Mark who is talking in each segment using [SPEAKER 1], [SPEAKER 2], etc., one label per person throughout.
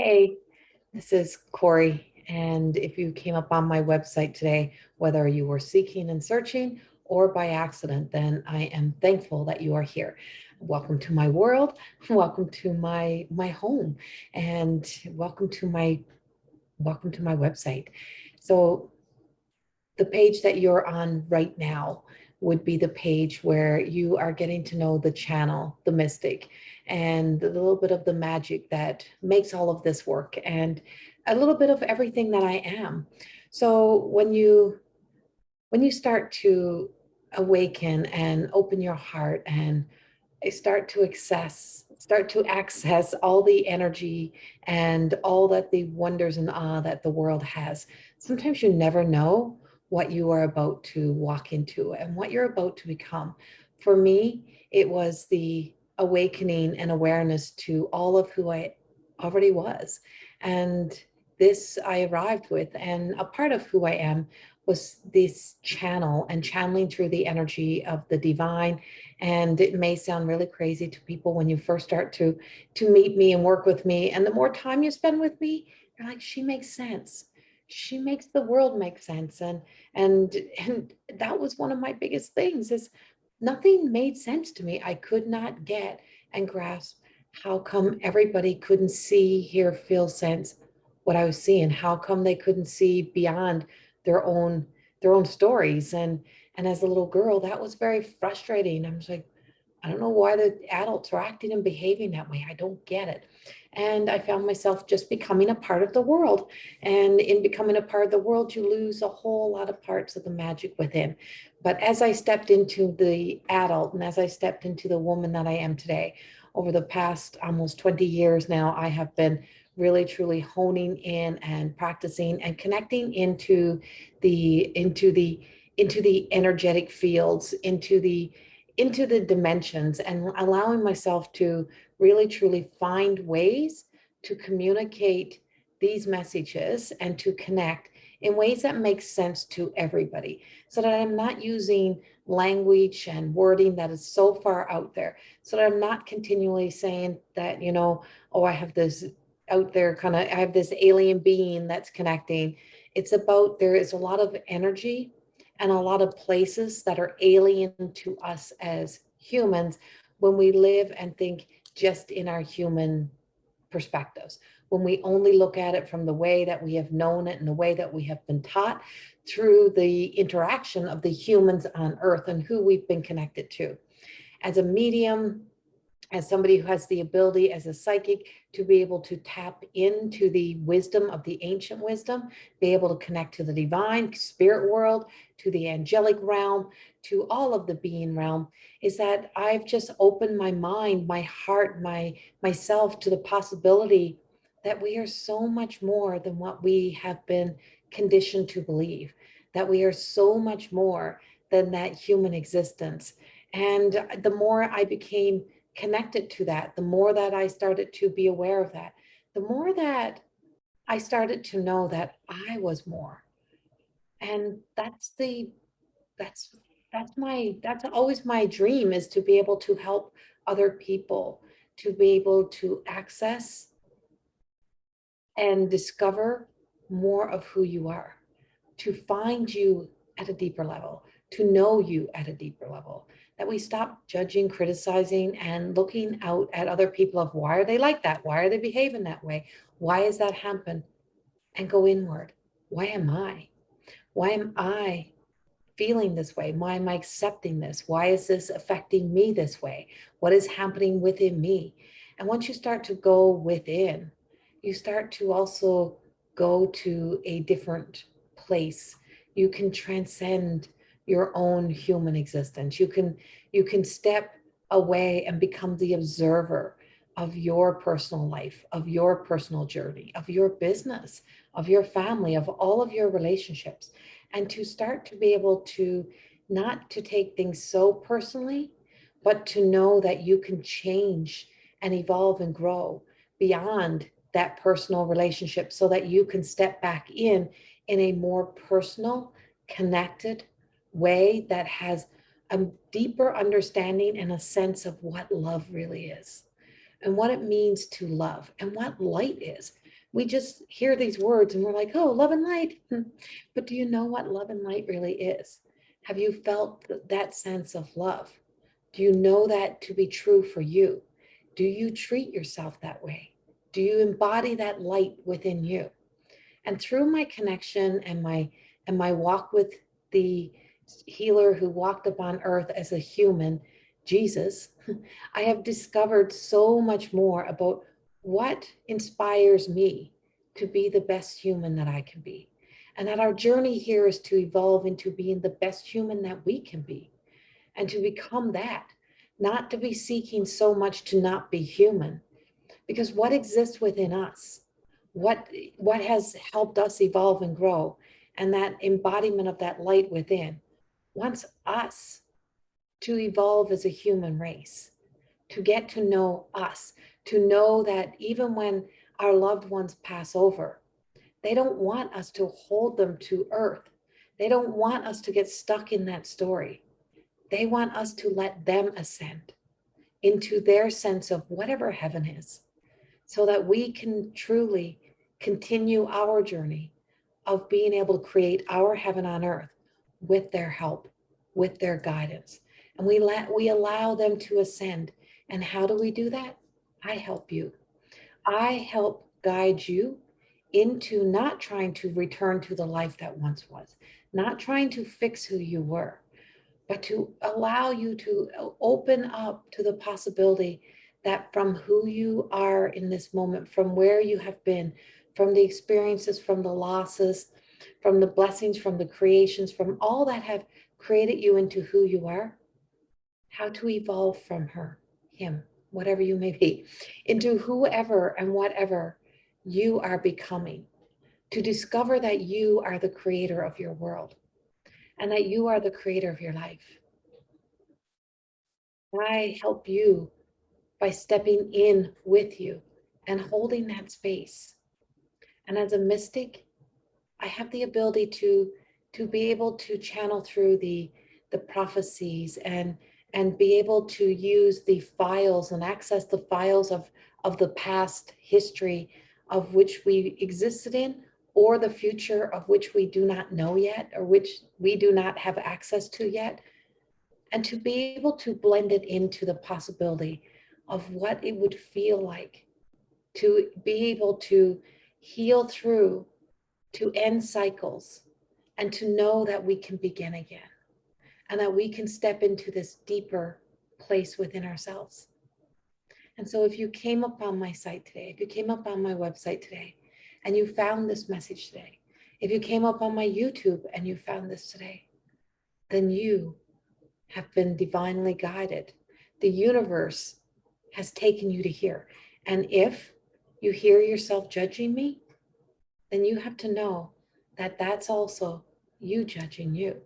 [SPEAKER 1] Hey, this is Corrie. And if you came up on my website today, whether you were seeking and searching or by accident, then I am thankful that you are here. Welcome to my world. Welcome to my home, and welcome to my website. So the page that you're on right now would be the page where you are getting to know the channel, the mystic, and a little bit of the magic that makes all of this work, and a little bit of everything that I am. So when you start to awaken and open your heart and start to access all the energy and all that the wonders and awe that the world has. Sometimes you never know what you are about to walk into and what you're about to become. For me, it was the awakening and awareness to all of who I already was. And this I arrived with, and a part of who I am was this channel and channeling through the energy of the divine. And it may sound really crazy to people when you first start to meet me and work with me, and the more time you spend with me, you're like, she makes sense. She makes the world make sense. And that was one of my biggest things, is nothing made sense to me. I could not get and grasp how come everybody couldn't see, hear, feel, sense what I was seeing. How come they couldn't see beyond their own their own stories? And as a little girl, that was very frustrating. I was like, I don't know why the adults are acting and behaving that way. I don't get it. And I found myself just becoming a part of the world. And in becoming a part of the world, you lose a whole lot of parts of the magic within. But as I stepped into the adult, and as I stepped into the woman that I am today, over the past almost 20 years now, I have been really truly honing in and practicing and connecting into the energetic fields, into the dimensions, and allowing myself to really truly find ways to communicate these messages and to connect in ways that make sense to everybody, so that I'm not using language and wording that is so far out there, so that I'm not continually saying that, oh, I have this out there kind of, I have this alien being that's connecting. It's about, there is a lot of energy and a lot of places that are alien to us as humans when we live and think just in our human perspectives, when we only look at it from the way that we have known it and the way that we have been taught through the interaction of the humans on earth and who we've been connected to. As a medium, as somebody who has the ability as a psychic to be able to tap into the wisdom of the ancient wisdom, be able to connect to the divine spirit world, to the angelic realm, to all of the being realm, is that I've just opened my mind, my heart, myself to the possibility that we are so much more than what we have been conditioned to believe, that we are so much more than that human existence. And the more I became connected to that, the more that I started to be aware of that, the more that I started to know that I was more. And that's that's always my dream, is to be able to help other people to be able to access and discover more of who you are, to find you at a deeper level, to know you at a deeper level, that we stop judging, criticizing, and looking out at other people of why are they like that? Why are they behaving that way? Why has that happened? And go inward. Why am I? Why am I feeling this way? Why am I accepting this? Why is this affecting me this way? What is happening within me? And once you start to go within, you start to also go to a different place. You can transcend your own human existence. You can step away and become the observer of your personal life, of your personal journey, of your business, of your family, of all of your relationships, and to start to be able to not to take things so personally, but to know that you can change and evolve and grow beyond that personal relationship, so that you can step back in a more personal, connected way that has a deeper understanding and a sense of what love really is, and what it means to love, and what light is. We just hear these words and we're like, oh, love and light. But do you know what love and light really is? Have you felt that sense of love? Do you know that to be true for you? Do you treat yourself that way? Do you embody that light within you? And through my connection and my walk with the healer who walked upon earth as a human, Jesus, I have discovered so much more about what inspires me to be the best human that I can be. And that our journey here is to evolve into being the best human that we can be and to become that, not to be seeking so much to not be human, because what exists within us, what has helped us evolve and grow, and that embodiment of that light within wants us to evolve as a human race, to get to know us, to know that even when our loved ones pass over, they don't want us to hold them to earth. They don't want us to get stuck in that story. They want us to let them ascend into their sense of whatever heaven is, so that we can truly continue our journey of being able to create our heaven on earth with their help, with their guidance. And we allow them to ascend. And how do we do that? I help you. I help guide you into not trying to return to the life that once was, not trying to fix who you were, but to allow you to open up to the possibility that from who you are in this moment, from where you have been, from the experiences, from the losses, from the blessings, from the creations, from all that have created you into who you are, how to evolve from her, him, whatever you may be, into whoever and whatever you are becoming, to discover that you are the creator of your world and that you are the creator of your life. I help you by stepping in with you and holding that space. And as a mystic, I have the ability to be able to channel through the prophecies and be able to use the files and access the files of the past history of which we existed in, or the future of which we do not know yet, or which we do not have access to yet, and to be able to blend it into the possibility of what it would feel like to be able to heal through, to end cycles, and to know that we can begin again and that we can step into this deeper place within ourselves. And so if you came up on my site today, if you came up on my website today and you found this message today, if you came up on my YouTube and you found this today, then you have been divinely guided. The universe has taken you to here. And if you hear yourself judging me, then you have to know that that's also you judging you.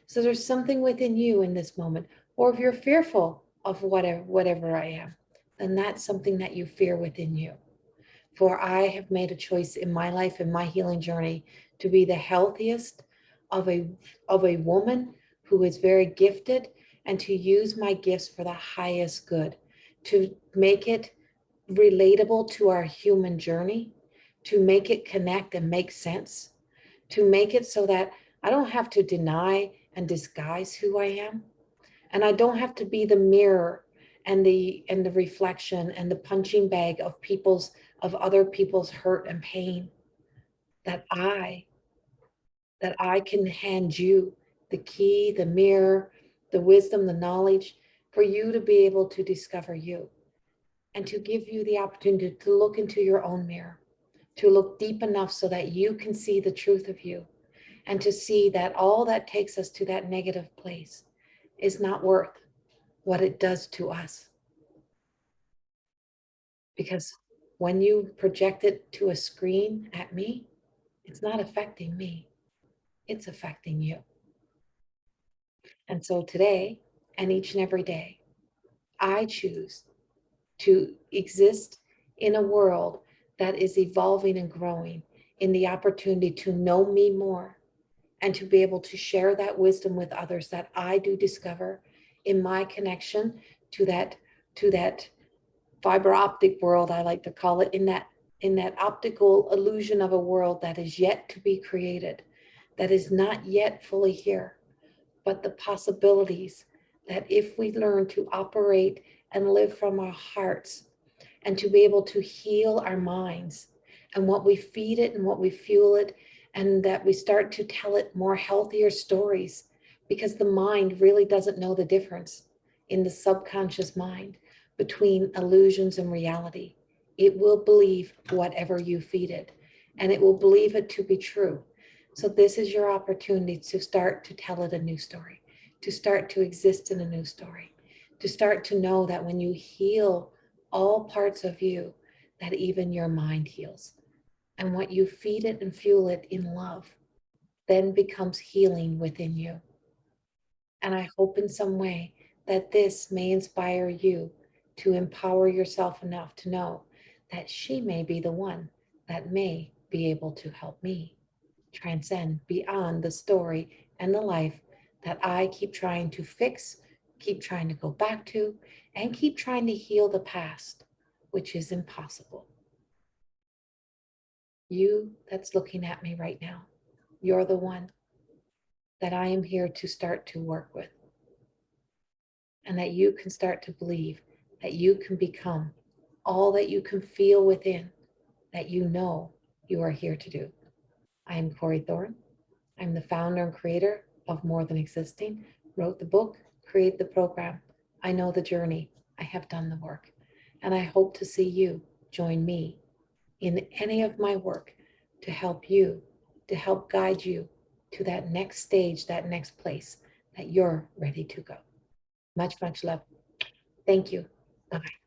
[SPEAKER 1] So there's something within you in this moment, or if you're fearful of whatever I am, then that's something that you fear within you. For I have made a choice in my life, in my healing journey, to be the healthiest of a woman who is very gifted, and to use my gifts for the highest good, to make it relatable to our human journey, to make it connect and make sense, to make it so that I don't have to deny and disguise who I am. And I don't have to be the mirror and the reflection and the punching bag of other people's hurt and pain. That I can hand you the key, the mirror, the wisdom, the knowledge for you to be able to discover you, and to give you the opportunity to look into your own mirror, to look deep enough so that you can see the truth of you, and to see that all that takes us to that negative place is not worth what it does to us. Because when you project it to a screen at me, it's not affecting me, it's affecting you. And so today, and each and every day, I choose to exist in a world that is evolving and growing, in the opportunity to know me more and to be able to share that wisdom with others that I do discover in my connection to that fiber optic world, I like to call it, in that in that optical illusion of a world that is yet to be created, that is not yet fully here, but the possibilities that if we learn to operate and live from our hearts and to be able to heal our minds and what we feed it and what we fuel it, and that we start to tell it more healthier stories, because the mind really doesn't know the difference in the subconscious mind between illusions and reality. It will believe whatever you feed it, and it will believe it to be true. So this is your opportunity to start to tell it a new story, to start to exist in a new story, to start to know that when you heal all parts of you, that even your mind heals. And what you feed it and fuel it in love then becomes healing within you. And I hope in some way that this may inspire you to empower yourself enough to know that she may be the one that may be able to help me transcend beyond the story and the life that I keep trying to fix, keep trying to go back to, and keep trying to heal the past, which is impossible. You that's looking at me right now, you're the one that I am here to start to work with, and that you can start to believe that you can become all that you can feel within, that you know you are here to do. I am Corrie Thorne. I'm the founder and creator of More Than Existing, wrote the book, create the program. I know the journey. I have done the work. And I hope to see you join me in any of my work to help you, to help guide you to that next stage, that next place that you're ready to go. Much, much love. Thank you. Bye-bye.